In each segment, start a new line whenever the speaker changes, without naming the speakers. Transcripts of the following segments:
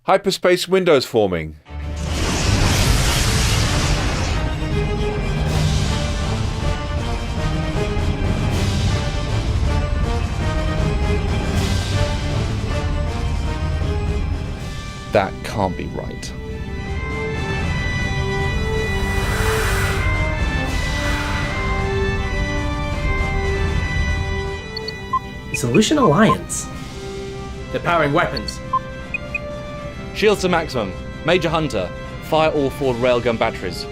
Hyperspace windows forming.
That can't be right.
Solution Alliance. They're powering weapons.
Shields to maximum. Major Hunter, fire all forward railgun batteries.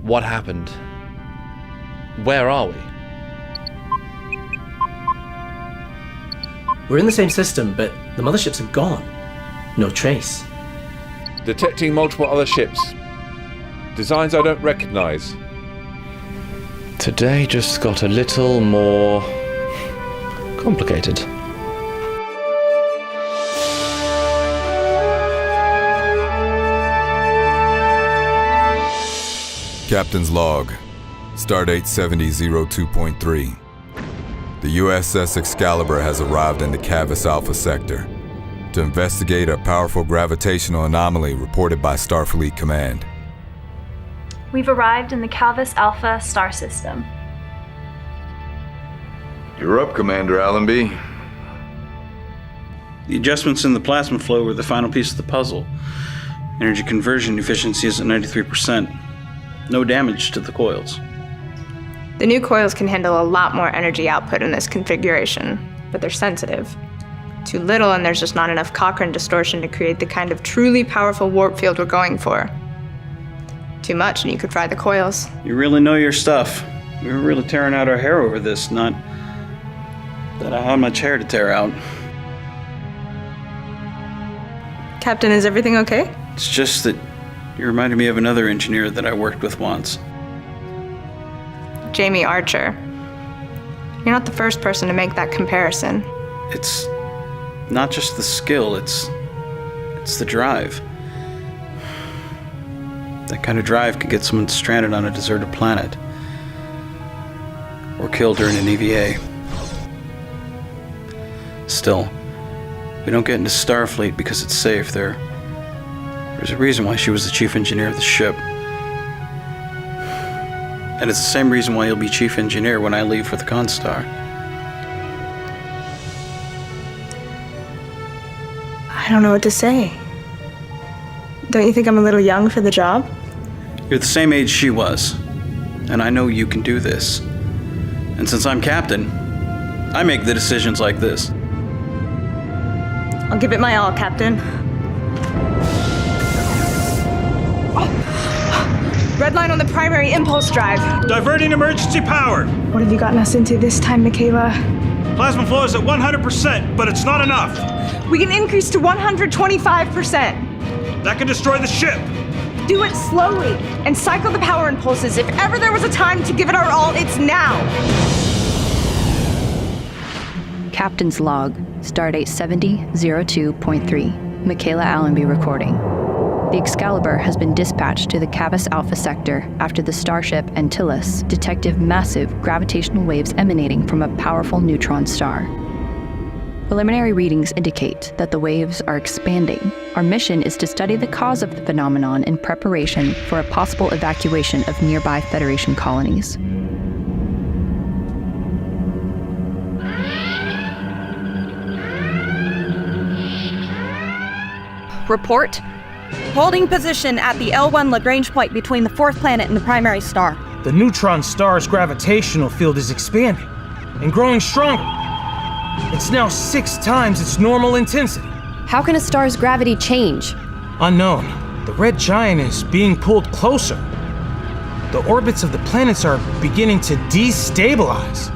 What happened? Where are we?
We're in the same system, but the motherships are gone. No trace.
Detecting multiple other ships. Designs I don't recognize.
Today just got a little more complicated.
Captain's log. Stardate 7002.3. The USS Excalibur has arrived in the Cavus Alpha sector to investigate a powerful gravitational anomaly reported by Starfleet Command.
We've arrived in the Cavus Alpha star system.
You're up, Commander Allenby.
The adjustments in the plasma flow were the final piece of the puzzle. Energy conversion efficiency is at 93%. No damage to the coils.
The new coils can handle a lot more energy output in this configuration, but they're sensitive. Too little and there's just not enough Cochrane distortion to create the kind of truly powerful warp field we're going for. Too much and you could fry the coils.
You really know your stuff. We were really tearing out our hair over this, not that I had much hair to tear out.
Captain, is everything okay?
It's just that you reminded me of another engineer that I worked with once.
Jamie Archer. You're not the first person to make that comparison.
It's not just the skill, it's the drive. That kind of drive could get someone stranded on a deserted planet. Or killed during an EVA. Still, we don't get into Starfleet because it's safe. There's a reason why she was the chief engineer of the ship. And it's the same reason why you'll be chief engineer when I leave for the Constar.
I don't know what to say. Don't you think I'm a little young for the job?
You're the same age she was, and I know you can do this. And since I'm captain, I make the decisions like this.
I'll give it my all, Captain. Red line on the primary impulse drive.
Diverting emergency power.
What have you gotten us into this time, Michaela?
Plasma flow is at 100%, but it's not enough.
We can increase to 125%.
That could destroy the ship.
Do it slowly and cycle the power impulses. If ever there was a time to give it our all, it's now.
Captain's log, Stardate 7002.3, Michaela Allenby recording. The Excalibur has been dispatched to the Cavus Alpha sector after the starship Antilles detected massive gravitational waves emanating from a powerful neutron star. Preliminary readings indicate that the waves are expanding. Our mission is to study the cause of the phenomenon in preparation for a possible evacuation of nearby Federation colonies.
Report. Holding position at the L1 Lagrange point between the fourth planet and the primary star.
The neutron star's gravitational field is expanding and growing stronger. It's now 6 times its normal intensity.
How can a star's gravity change?
Unknown. The red giant is being pulled closer. The orbits of the planets are beginning to destabilize.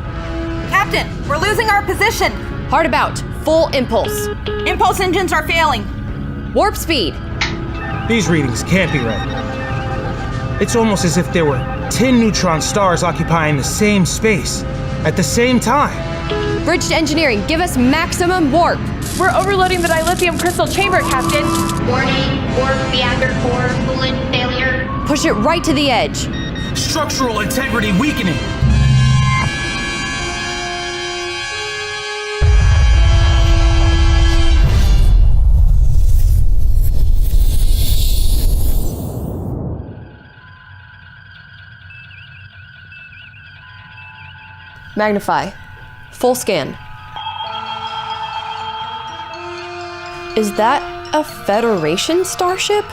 Captain, we're losing our position.
Hard about. Full impulse.
Impulse engines are failing.
Warp speed.
These readings can't be right. It's almost as if there were 10 neutron stars occupying the same space at the same time.
Bridge to engineering, give us maximum warp.
We're overloading the dilithium crystal chamber, Captain.
Warning, warp reactor core coolant failure.
Push it right to the edge.
Structural integrity weakening.
Magnify. Full scan. Is that a Federation starship?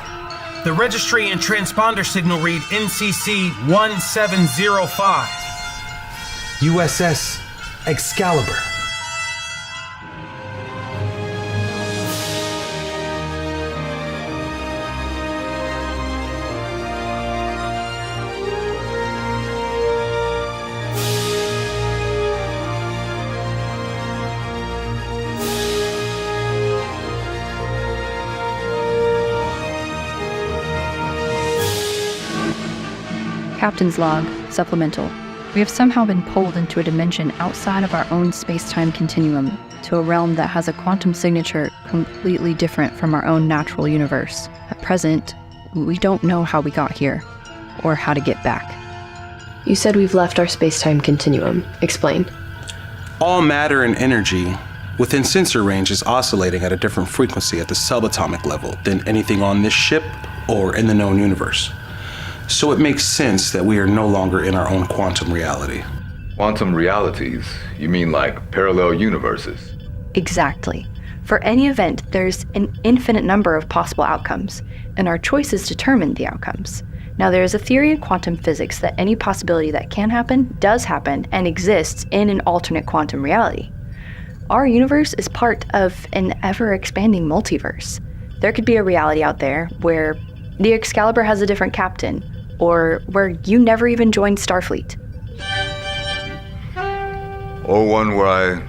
The registry and transponder signal read NCC 1705.
USS Excalibur.
Captain's log, supplemental. We have somehow been pulled into a dimension outside of our own space-time continuum, to a realm that has a quantum signature completely different from our own natural universe. At present, we don't know how we got here, or how to get back.
You said we've left our space-time continuum. Explain.
All matter and energy within sensor range is oscillating at a different frequency at the subatomic level than anything on this ship or in the known universe. So it makes sense that we are no longer in our own quantum reality.
Quantum realities? You mean like parallel universes?
Exactly. For any event, there's an infinite number of possible outcomes, and our choices determine the outcomes. Now, there is a theory in quantum physics that any possibility that can happen, does happen, and exists in an alternate quantum reality. Our universe is part of an ever-expanding multiverse. There could be a reality out there where the Excalibur has a different captain, or where you never even joined Starfleet.
Or one where I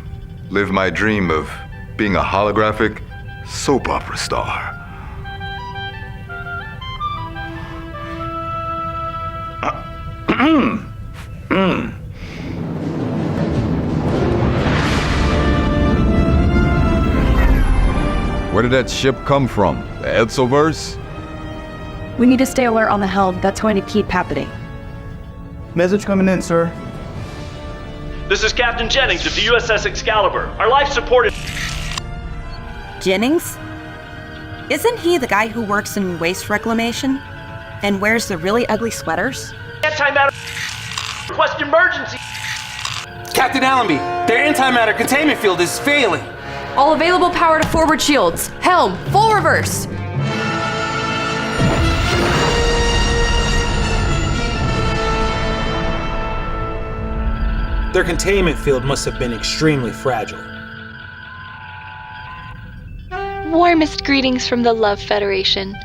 live my dream of being a holographic soap opera star.
Where did that ship come from? The Excaliburs?
We need to stay alert on the helm. That's going to keep happening.
Message coming in, sir.
This is Captain Jennings of the USS Excalibur. Our life support is...
Jennings? Isn't he the guy who works in waste reclamation and wears the really ugly sweaters?
Antimatter... Request emergency...
Captain Allenby, their antimatter containment field is failing.
All available power to forward shields. Helm, full reverse.
Their containment field must have been extremely fragile.
Warmest greetings from the Love Federation.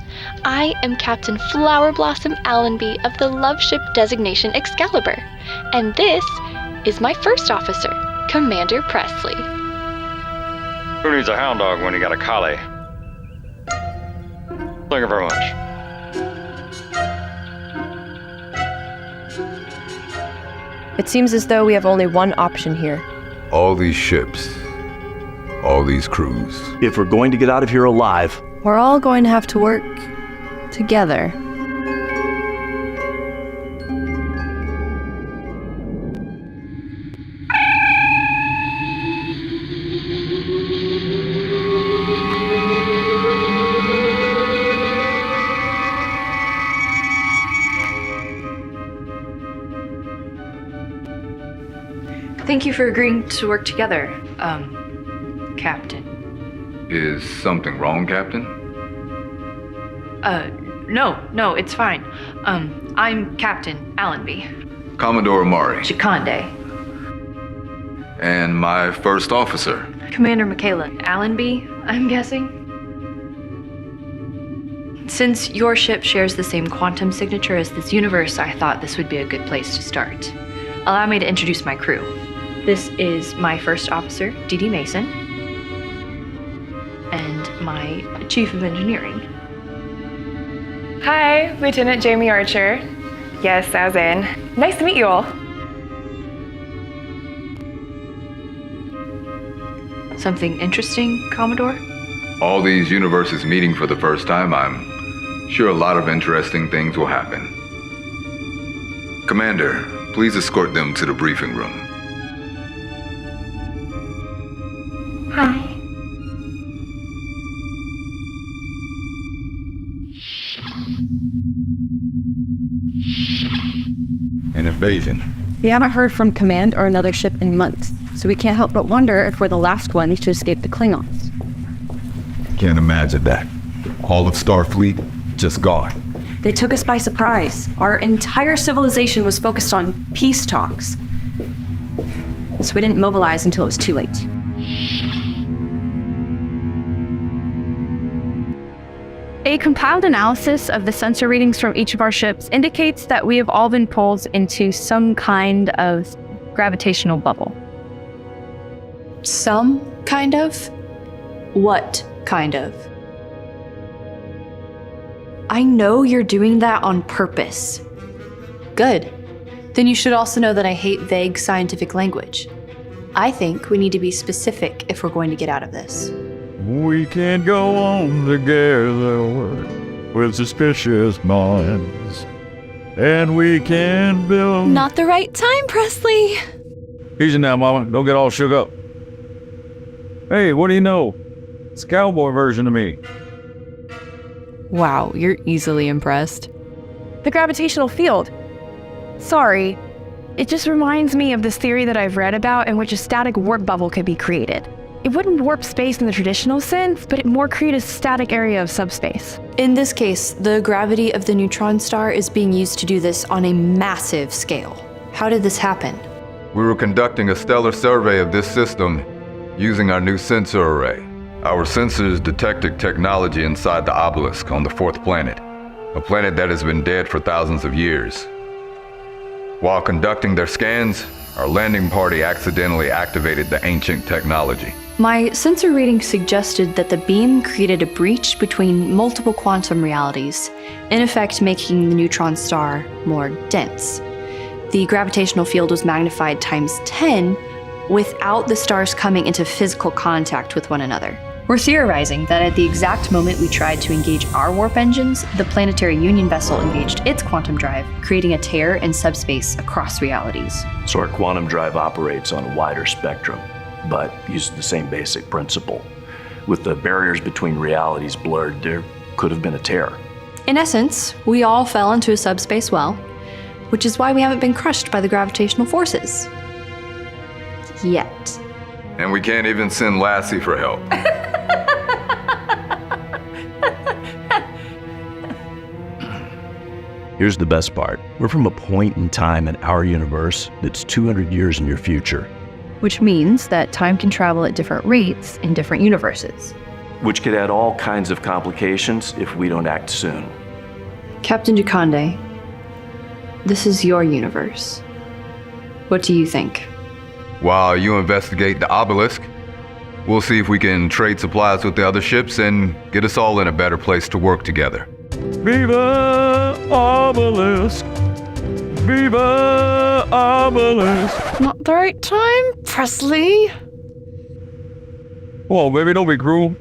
I am Captain Flower Blossom Allenby of the Love Ship designation Excalibur, and this is my first officer, Commander Presley.
Who needs a hound dog when you got a collie? Thank you very much.
It seems as though we have only one option here.
All these ships, all these crews.
If we're going to get out of here alive,
We're all going to have to work together. Thank you for agreeing to work together, Captain.
Is something wrong, Captain?
No, it's fine. I'm Captain Allenby.
Commodore Mari.
Chikande.
And my first officer.
Commander Michaela Allenby, I'm guessing? Since your ship shares the same quantum signature as this universe, I thought this would be a good place to start. Allow me to introduce my crew. This is my first officer, D.D. Mason, and my chief of engineering.
Hi, Lieutenant Jamie Archer. Yes, I was in. Nice to meet you all.
Something interesting, Commodore?
All these universes meeting for the first time, I'm sure a lot of interesting things will happen. Commander, please escort them to the briefing room.
Hi.
An invasion.
We haven't heard from Command or another ship in months, so we can't help but wonder if we're the last ones to escape the Klingons.
Can't imagine that. All of Starfleet just gone.
They took us by surprise. Our entire civilization was focused on peace talks. So we didn't mobilize until it was too late.
A compiled analysis of the sensor readings from each of our ships indicates that we have all been pulled into some kind of gravitational bubble.
Some kind of? What kind of? I know you're doing that on purpose. Good. Then you should also know that I hate vague scientific language. I think we need to be specific if we're going to get out of this.
We can't go on together with suspicious minds. And we can build...
Not the right time, Presley.
Easy now, Mama. Don't get all shook up. Hey, what do you know? It's a cowboy version of me.
Wow, you're easily impressed.
The gravitational field. Sorry, it just reminds me of this theory that I've read about in which a static warp bubble could be created. It wouldn't warp space in the traditional sense, but it more create a static area of subspace.
In this case, the gravity of the neutron star is being used to do this on a massive scale. How did this happen?
We were conducting a stellar survey of this system using our new sensor array. Our sensors detected technology inside the obelisk on the fourth planet, a planet that has been dead for thousands of years. While conducting their scans, our landing party accidentally activated the ancient technology.
My sensor reading suggested that the beam created a breach between multiple quantum realities, in effect making the neutron star more dense. The gravitational field was magnified times 10 without the stars coming into physical contact with one another. We're theorizing that at the exact moment we tried to engage our warp engines, the Planetary Union vessel engaged its quantum drive, creating a tear in subspace across realities.
So our quantum drive operates on a wider spectrum, but uses the same basic principle. With the barriers between realities blurred, there could have been a tear.
In essence, we all fell into a subspace well, which is why we haven't been crushed by the gravitational forces. Yet.
And we can't even send Lassie for help.
Here's the best part. We're from a point in time in our universe that's 200 years in your future.
Which means that time can travel at different rates in different universes.
Which could add all kinds of complications if we don't act soon.
Captain Duconde, this is your universe. What do you think?
While you investigate the obelisk, we'll see if we can trade supplies with the other ships and get us all in a better place to work together.
Viva Obelisk! Viva Obelisk!
Not the right time, Presley.
Come on, baby, don't be cruel.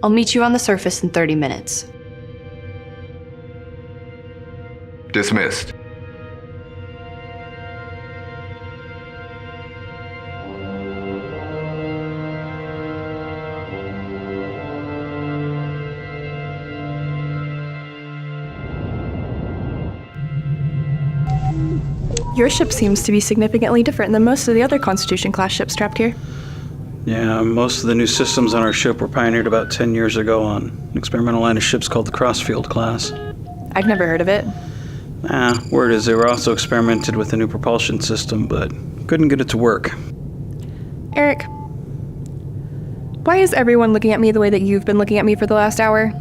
I'll meet you on the surface in 30 minutes.
Dismissed.
Your ship seems to be significantly different than most of the other Constitution-class ships trapped here.
Yeah, most of the new systems on our ship were pioneered about 10 years ago on an experimental line of ships called the Crossfield class.
I'd never heard of it.
Word is they were also experimented with a new propulsion system, but couldn't get it to work.
Eric, why is everyone looking at me the way that you've been looking at me for the last hour?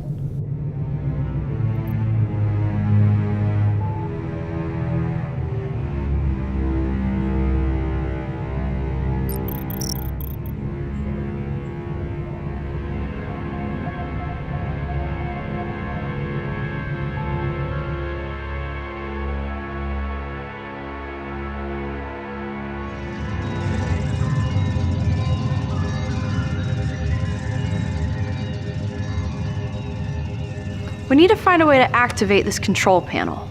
We need to find a way to activate this control panel.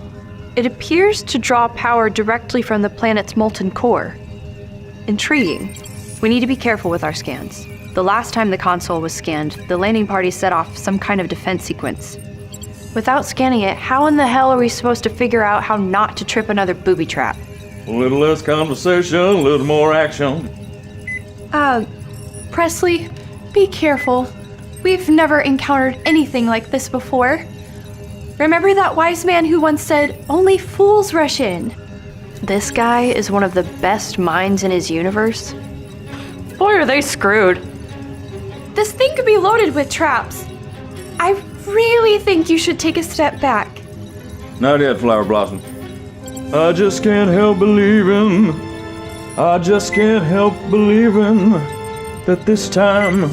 It appears to draw power directly from the planet's molten core. Intriguing. We need to be careful with our scans. The last time the console was scanned, the landing party set off some kind of defense sequence. Without scanning it, how in the hell are we supposed to figure out how not to trip another booby trap?
A little less conversation, a little more action.
Presley, be careful. We've never encountered anything like this before. Remember that wise man who once said, "Only fools rush in"?
This guy is one of the best minds in his universe.
Boy, are they screwed. This thing could be loaded with traps. I really think you should take a step back.
Not yet, Flower Blossom. I just can't help believing. I just can't help believing that this time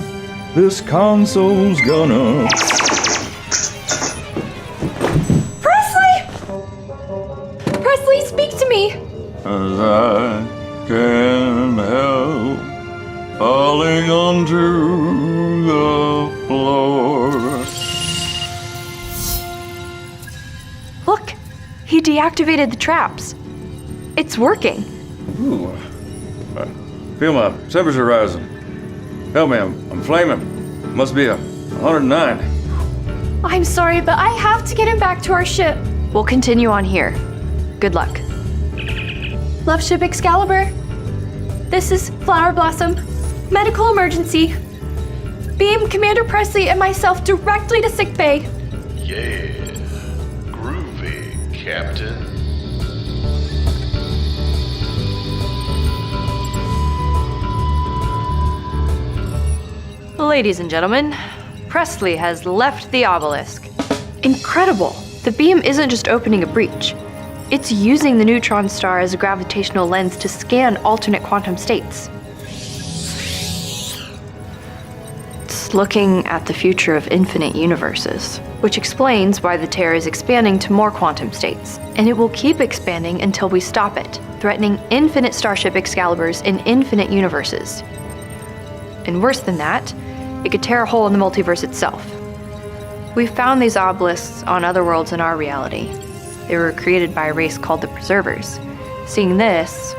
this console's gonna.
Presley! Presley, speak to me!
As I can help falling onto the floor.
Look, he deactivated the traps. It's working.
Ooh. I feel my temperature rising. Help me, I'm flaming. Must be 109.
I'm sorry, but I have to get him back to our ship.
We'll continue on here. Good luck.
Love ship Excalibur. This is Flower Blossom. Medical emergency. Beam Commander Presley and myself directly to sickbay.
Yeah. Groovy, Captain.
Ladies and gentlemen, Presley has left the obelisk. Incredible! The beam isn't just opening a breach. It's using the neutron star as a gravitational lens to scan alternate quantum states. It's looking at the future of infinite universes, which explains why the tear is expanding to more quantum states. And it will keep expanding until we stop it, threatening infinite starship Excaliburs in infinite universes. And worse than that, it could tear a hole in the multiverse itself. We've found these obelisks on other worlds in our reality. They were created by a race called the Preservers. Seeing this,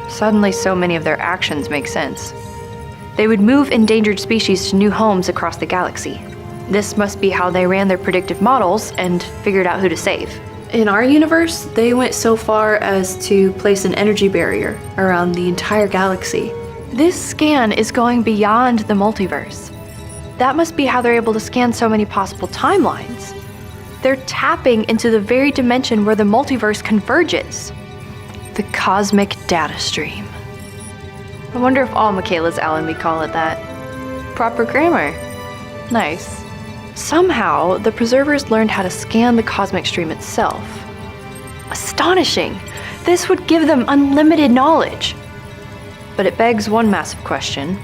suddenly so many of their actions make sense. They would move endangered species to new homes across the galaxy. This must be how they ran their predictive models and figured out who to save.
In our universe, they went so far as to place an energy barrier around the entire galaxy.
This scan is going beyond the multiverse. That must be how they're able to scan so many possible timelines. They're tapping into the very dimension where the multiverse converges. The cosmic data stream. I wonder if all Michaela's Allenby call it that. Proper grammar. Nice. Somehow, the Preservers learned how to scan the cosmic stream itself. Astonishing! This would give them unlimited knowledge. But it begs one massive question.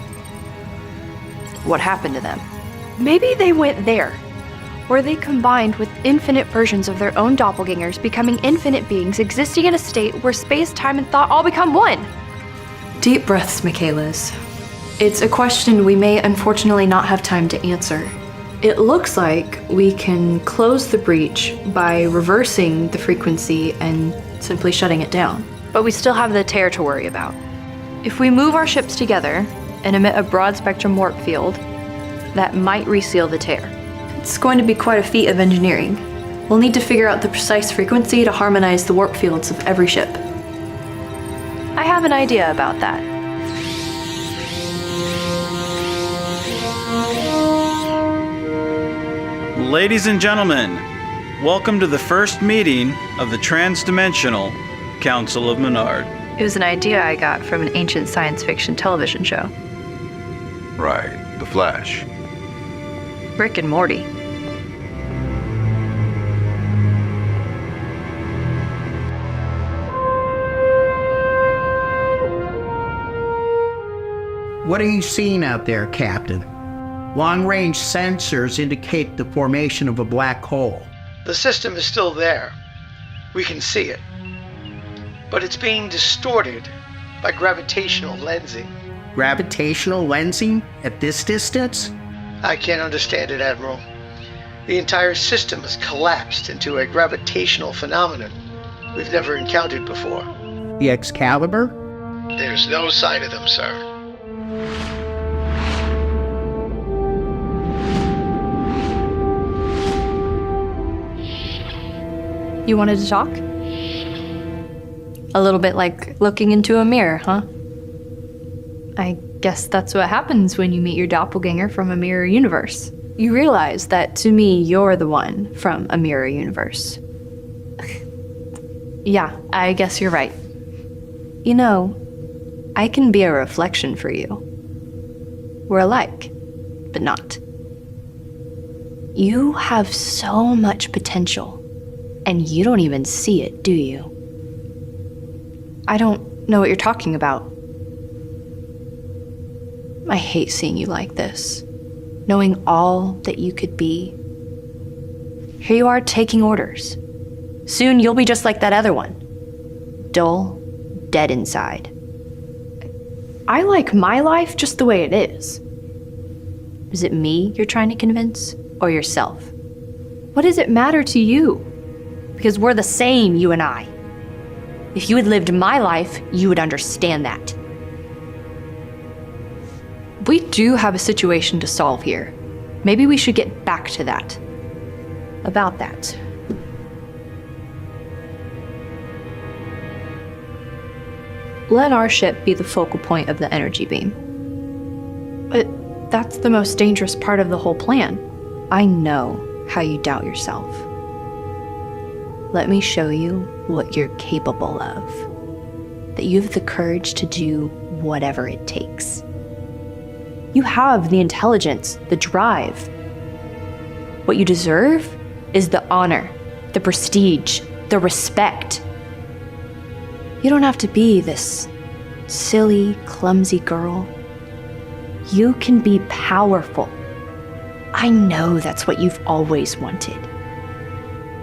What happened to them? Maybe they went there, where they combined with infinite versions of their own doppelgangers, becoming infinite beings existing in a state where space, time, and thought all become one.
Deep breaths, Michaelas. It's a question we may unfortunately not have time to answer. It looks like we can close the breach by reversing the frequency and simply shutting it down.
But we still have the tear to worry about. If we move our ships together and emit a broad spectrum warp field, that might reseal the tear.
It's going to be quite a feat of engineering. We'll need to figure out the precise frequency to harmonize the warp fields of every ship.
I have an idea about that.
Ladies and gentlemen, welcome to the first meeting of the Transdimensional Council of Menard.
It was an idea I got from an ancient science fiction television show.
Right, The Flash.
Rick and Morty.
What are you seeing out there, Captain? Long-range sensors indicate the formation of a black hole.
The system is still there. We can see it. But it's being distorted by gravitational lensing.
Gravitational lensing at this distance?
I can't understand it, Admiral. The entire system has collapsed into a gravitational phenomenon we've never encountered before.
The Excalibur?
There's no sign of them, sir.
You wanted to talk?
A little bit like looking into a mirror, huh? I guess that's what happens when you meet your doppelganger from a mirror universe. You realize that to me, you're the one from a mirror universe. Yeah, I guess you're right. You know, I can be a reflection for you. We're alike, but not. You have so much potential, and you don't even see it, do you? I don't know what you're talking about. I hate seeing you like this, knowing all that you could be. Here you are taking orders. Soon you'll be just like that other one. Dull, dead inside. I like my life just the way it is. Is it me you're trying to convince, or yourself? What does it matter to you? Because we're the same, you and I. If you had lived my life, you would understand that. We do have a situation to solve here. Maybe we should get back to that. About that. Let our ship be the focal point of the energy beam. But that's the most dangerous part of the whole plan. I know how you doubt yourself. Let me show you what you're capable of. That you have the courage to do whatever it takes. You have the intelligence, the drive. What you deserve is the honor, the prestige, the respect. You don't have to be this silly, clumsy girl. You can be powerful. I know that's what you've always wanted.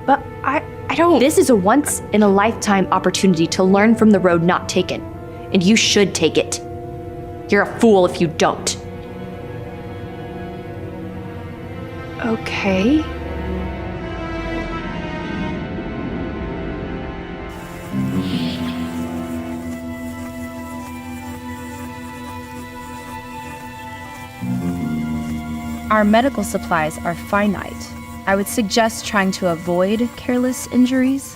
But I don't... This is a once-in-a-lifetime opportunity to learn from the road not taken. And you should take it. You're a fool if you don't. Okay.
Our medical supplies are finite. I would suggest trying to avoid careless injuries.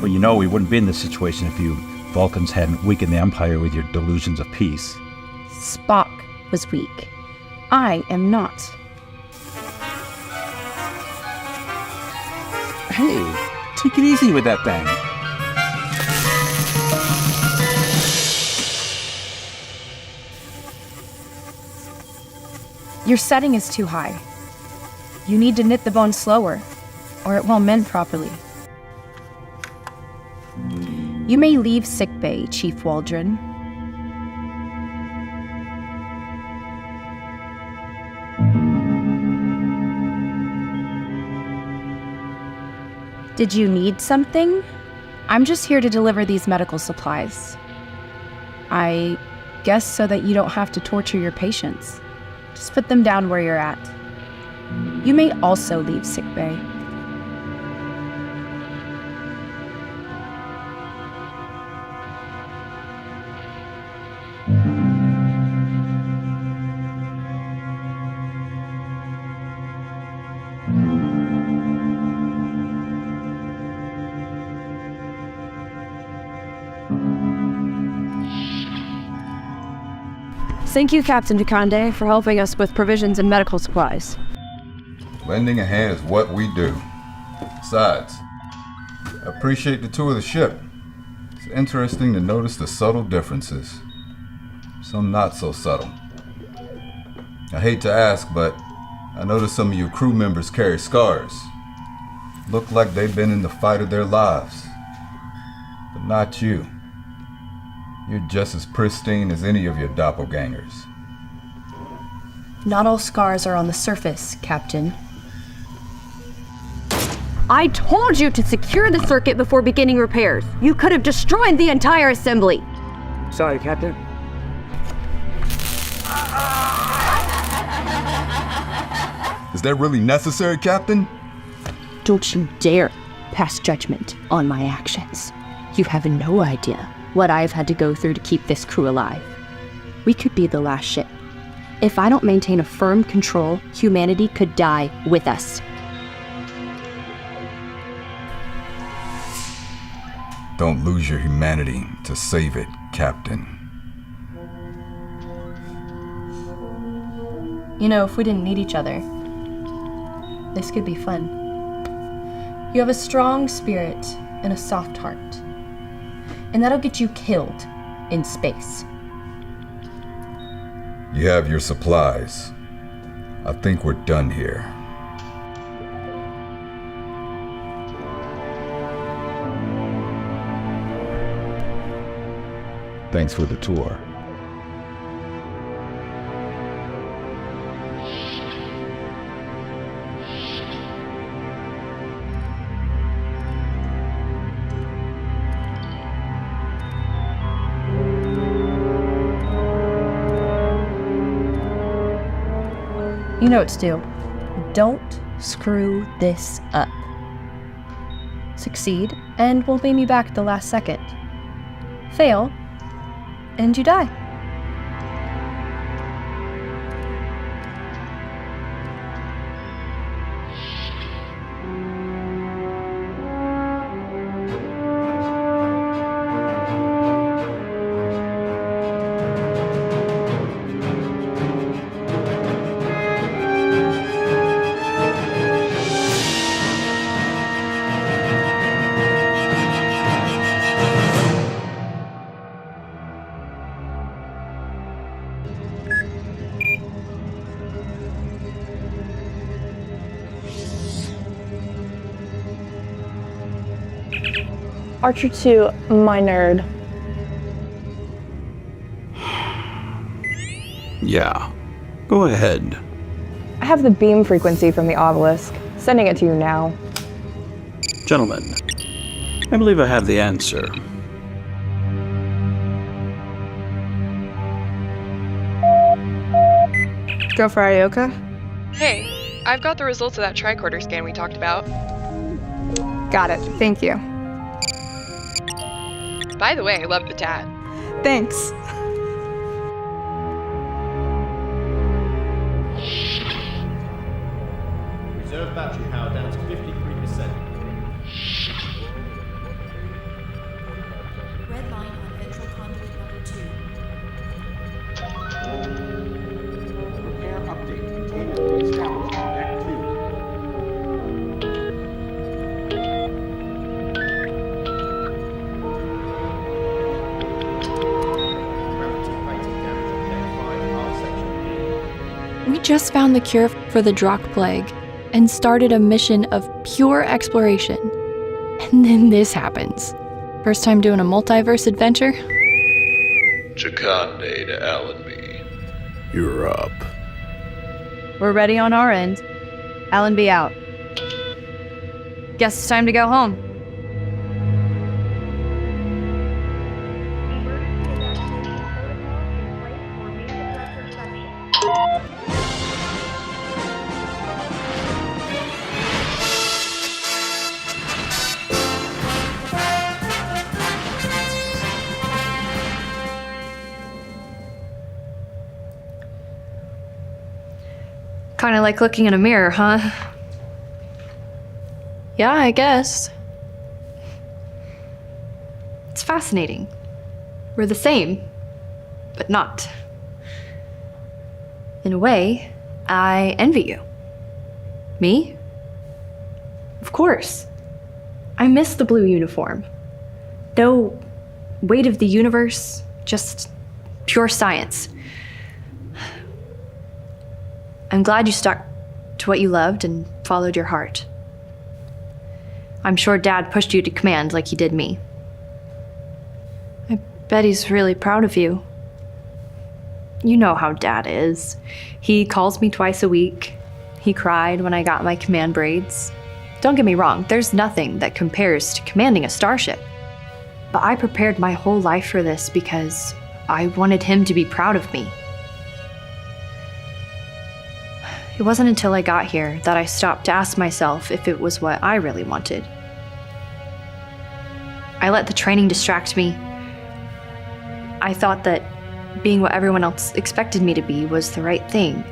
Well, you know we wouldn't be in this situation if you Vulcans hadn't weakened the Empire with your delusions of peace.
Spock was weak. I am not.
Hey, take it easy with that thing.
Your setting is too high. You need to knit the bone slower, or it won't mend properly. You may leave sickbay, Chief Waldron. Did you need something? I'm just here to deliver these medical supplies. I guess so that you don't have to torture your patients. Just put them down where you're at. You may also leave sickbay.
Thank you, Captain DeConde, for helping us with provisions and medical supplies.
Lending a hand is what we do. Besides, I appreciate the tour of the ship. It's interesting to notice the subtle differences. Some not so subtle. I hate to ask, but I noticed some of your crew members carry scars. Look like they've been in the fight of their lives. But not you. You're just as pristine as any of your doppelgangers.
Not all scars are on the surface, Captain.
I told you to secure the circuit before beginning repairs. You could have destroyed the entire assembly.
Sorry, Captain.
Is that really necessary, Captain?
Don't you dare pass judgment on my actions. You have no idea what I've had to go through to keep this crew alive. We could be the last ship. If I don't maintain a firm control, humanity could die with us.
Don't lose your humanity to save it, Captain.
You know, if we didn't need each other, this could be fun. You have a strong spirit and a soft heart, and that'll get you killed in space.
You have your supplies. I think we're done here. Thanks for the tour.
You know what to do. Don't screw this up. Succeed, and we'll beam you back at the last second. Fail, and you die.
Archer 2, my nerd.
Yeah, go ahead.
I have the beam frequency from the obelisk. Sending it to you now.
Gentlemen, I believe I have the answer.
Go for Ioka?
Hey, I've got the results of that tricorder scan we talked about.
Got it, thank you.
By the way, I love the tat.
Thanks.
Reserve battery power down to 53%.
Red line on ventral conduit number 2.
Repair update. Containment reestablished on Act 2.
We just found the cure for the Drakh plague and started a mission of pure exploration. And then this happens. First time doing a multiverse adventure?
Chakande to Allenby.
You're up.
We're ready on our end. Allenby out. Guess it's time to go home.
Kind of like looking in a mirror, huh? Yeah, I guess. It's fascinating. We're the same, but not. In a way, I envy you. Me? Of course. I miss the blue uniform. No weight of the universe, just pure science. I'm glad you stuck to what you loved and followed your heart. I'm sure Dad pushed you to command like he did me. I bet he's really proud of you. You know how Dad is. He calls me twice a week. He cried when I got my command braids. Don't get me wrong, there's nothing that compares to commanding a starship. But I prepared my whole life for this because I wanted him to be proud of me. It wasn't until I got here that I stopped to ask myself if it was what I really wanted. I let the training distract me. I thought that being what everyone else expected me to be was the right thing.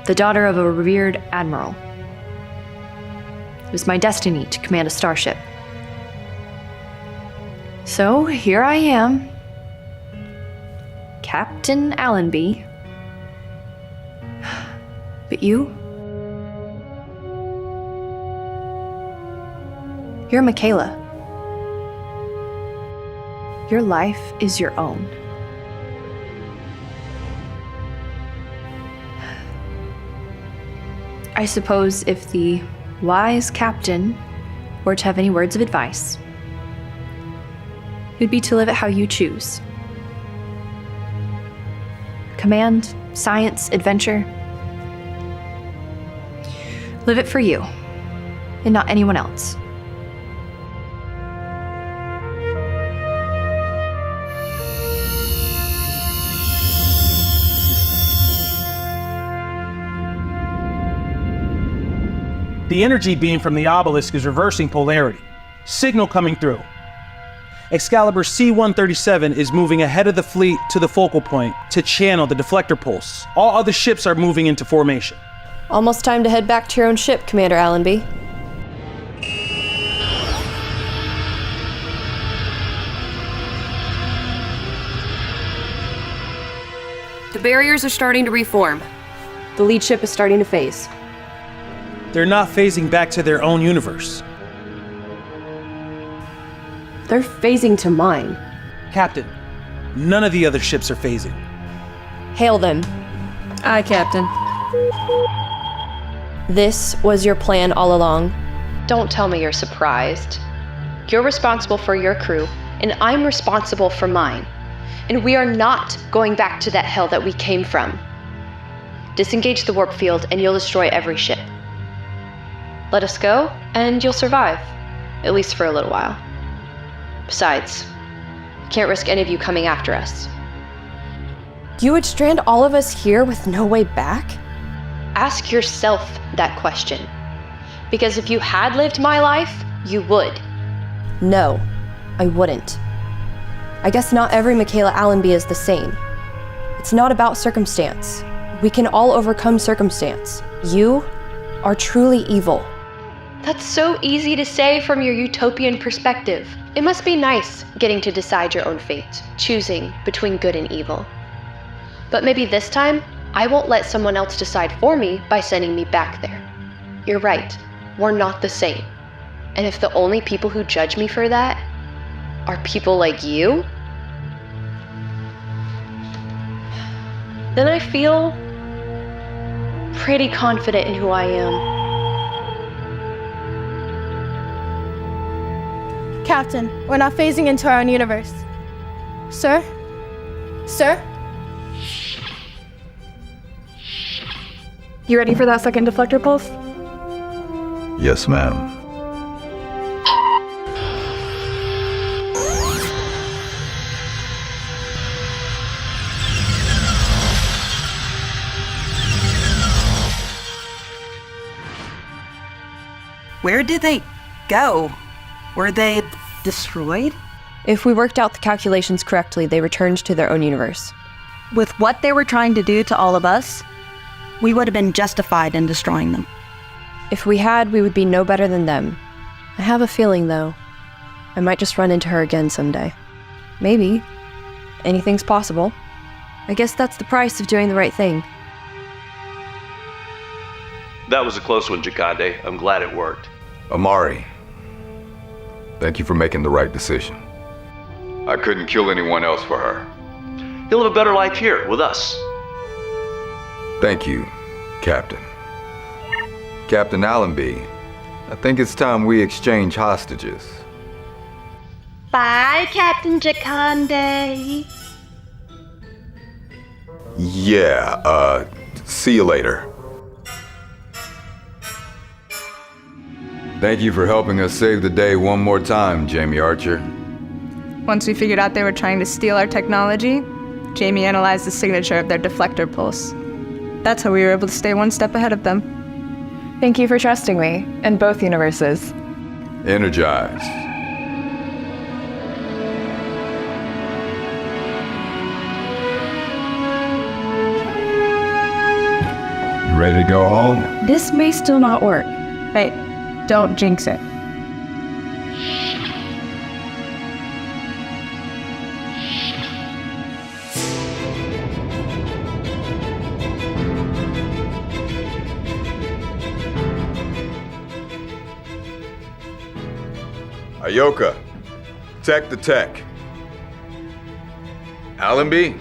The daughter of a revered admiral. It was my destiny to command a starship. So here I am, Captain Allenby. But you? You're Michaela. Your life is your own. I suppose if the wise captain were to have any words of advice, it would be to live it how you choose. Command, science, adventure. Live it for you, and not anyone else.
The energy beam from the obelisk is reversing polarity. Signal coming through. Excalibur C-137 is moving ahead of the fleet to the focal point to channel the deflector pulse. All other ships are moving into formation.
Almost time to head back to your own ship, Commander Allenby.
The barriers are starting to reform. The lead ship is starting to phase.
They're not phasing back to their own universe.
They're phasing to mine.
Captain, none of the other ships are phasing.
Hail them.
Aye, Captain.
This was your plan all along.
Don't tell me you're surprised. You're responsible for your crew, and I'm responsible for mine. And we are not going back to that hell that we came from. Disengage the warp field, and you'll destroy every ship. Let us go, and you'll survive. At least for a little while. Besides, can't risk any of you coming after us.
You would strand all of us here with no way back?
Ask yourself that question. Because if you had lived my life, you would.
No, I wouldn't. I guess not every Michaela Allenby is the same. It's not about circumstance. We can all overcome circumstance. You are truly evil.
That's so easy to say from your utopian perspective. It must be nice getting to decide your own fate, choosing between good and evil. But maybe this time, I won't let someone else decide for me by sending me back there. You're right, we're not the same. And if the only people who judge me for that are people like you, then I feel pretty confident in who I am.
Captain, we're not phasing into our own universe. Sir? Sir? You ready for that second deflector pulse?
Yes, ma'am.
Where did they go? Were they destroyed?
If we worked out the calculations correctly, they returned to their own universe.
With what they were trying to do to all of us, we would have been justified in destroying them.
If we had, we would be no better than them. I have a feeling, though, I might just run into her again someday. Maybe. Anything's possible. I guess that's the price of doing the right thing.
That was a close one, Jakande. I'm glad it worked.
Amari, thank you for making the right decision. I couldn't kill anyone else for her.
He'll have a better life here with us.
Thank you, Captain. Captain Allenby, I think it's time we exchange hostages.
Bye, Captain Jakande.
Yeah, see you later. Thank you for helping us save the day one more time, Jamie Archer.
Once we figured out they were trying to steal our technology, Jamie analyzed the signature of their deflector pulse. That's how we were able to stay one step ahead of them.
Thank you for trusting me, in both universes.
Energized. You ready to go home?
This may still not work. Hey, don't jinx it.
Ayoka, tech the tech. Allenby,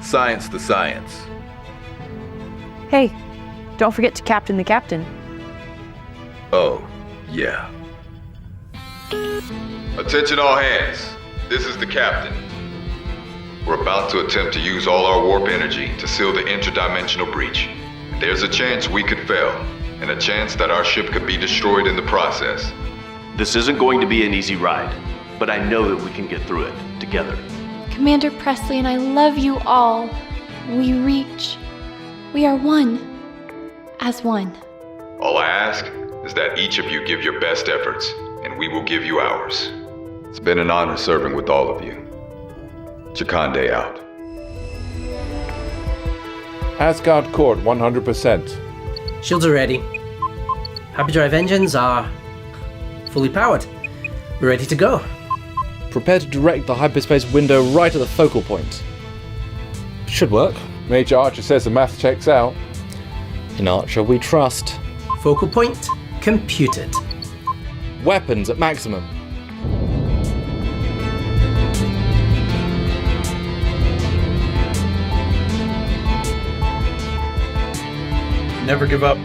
science the science.
Hey, don't forget to captain the captain.
Oh, yeah. Attention all hands. This is the captain. We're about to attempt to use all our warp energy to seal the interdimensional breach. There's a chance we could fail, and a chance that our ship could be destroyed in the process.
This isn't going to be an easy ride, but I know that we can get through it together.
Commander Presley and I love you all. We reach. We are one. As one.
All I ask is that each of you give your best efforts, and we will give you ours. It's been an honor serving with all of you. Chakande out.
Asgard Court 100%.
Shields are ready. Hyperdrive engines are fully powered. We're ready to go.
Prepare to direct the hyperspace window right at the focal point. Should work. Major Archer says the math checks out. In Archer we trust.
Focal point computed.
Weapons at maximum.
Never give up.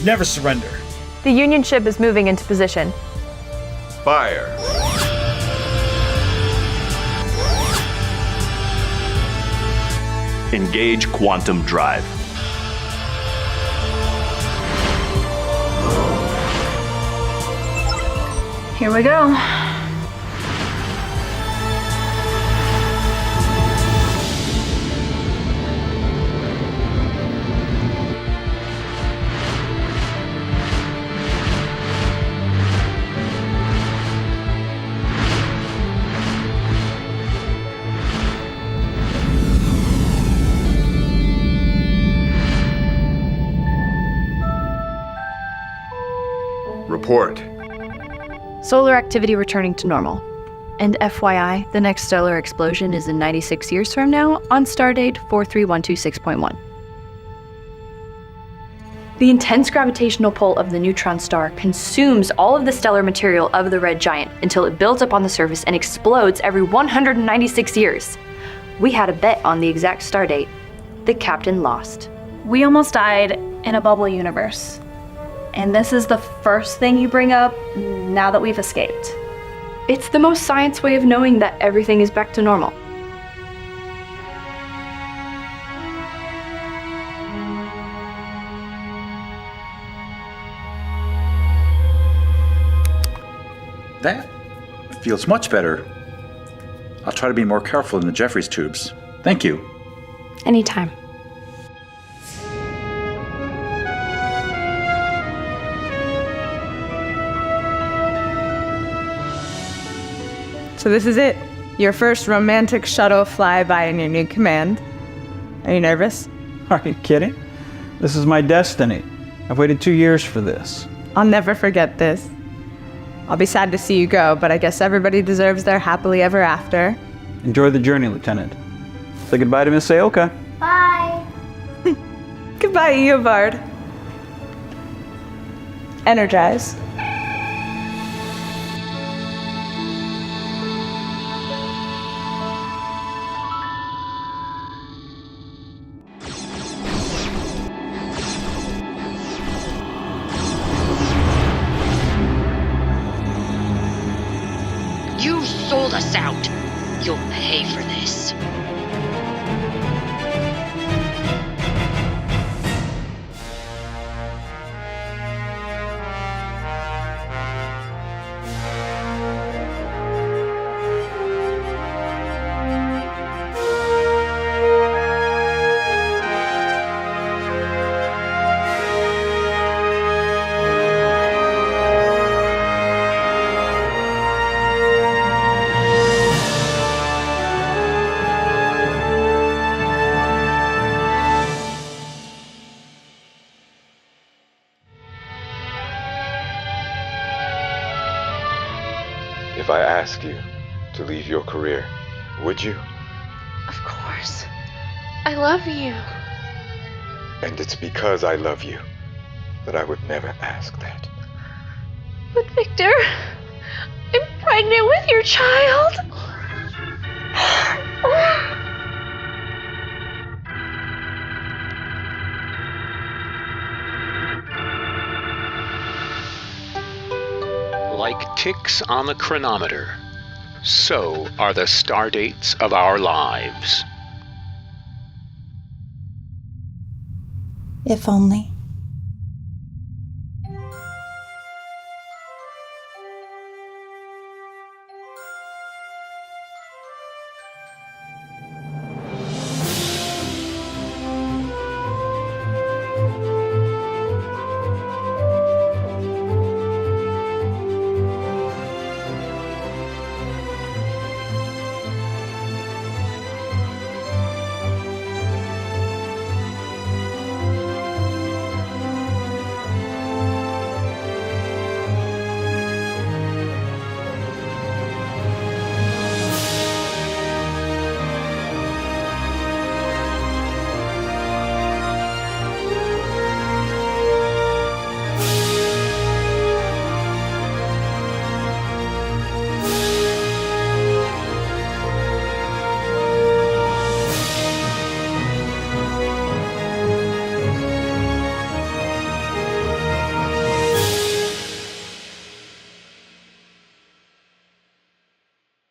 Never surrender.
The Union ship is moving into position.
Fire.
Engage quantum drive.
Here we go.
Report.
Solar activity returning to normal. And FYI, the next stellar explosion is in 96 years from now on stardate 43126.1. The intense gravitational pull of the neutron star consumes all of the stellar material of the red giant until it builds up on the surface and explodes every 196 years. We had a bet on the exact stardate. The captain lost.
We almost died in a bubble universe. And this is the first thing you bring up now that we've escaped.
It's the most science way of knowing that everything is back to normal.
That feels much better. I'll try to be more careful in the Jeffries tubes. Thank you.
Anytime.
So this is it. Your first romantic shuttle flyby in your new command. Are you nervous?
Are you kidding? This is my destiny. I've waited 2 years for this.
I'll never forget this. I'll be sad to see you go, but I guess everybody deserves their happily ever after.
Enjoy the journey, Lieutenant. Say goodbye to Miss Aoka.
Bye.
Goodbye, Eobard. Energize.
You sold us out. You'll pay for this.
If I ask you to leave your career, would you?
Of course. I love you.
And it's because I love you that I would never ask that.
But Victor, I'm pregnant with your child.
Like ticks on the chronometer, so are the star dates of our lives.
If only.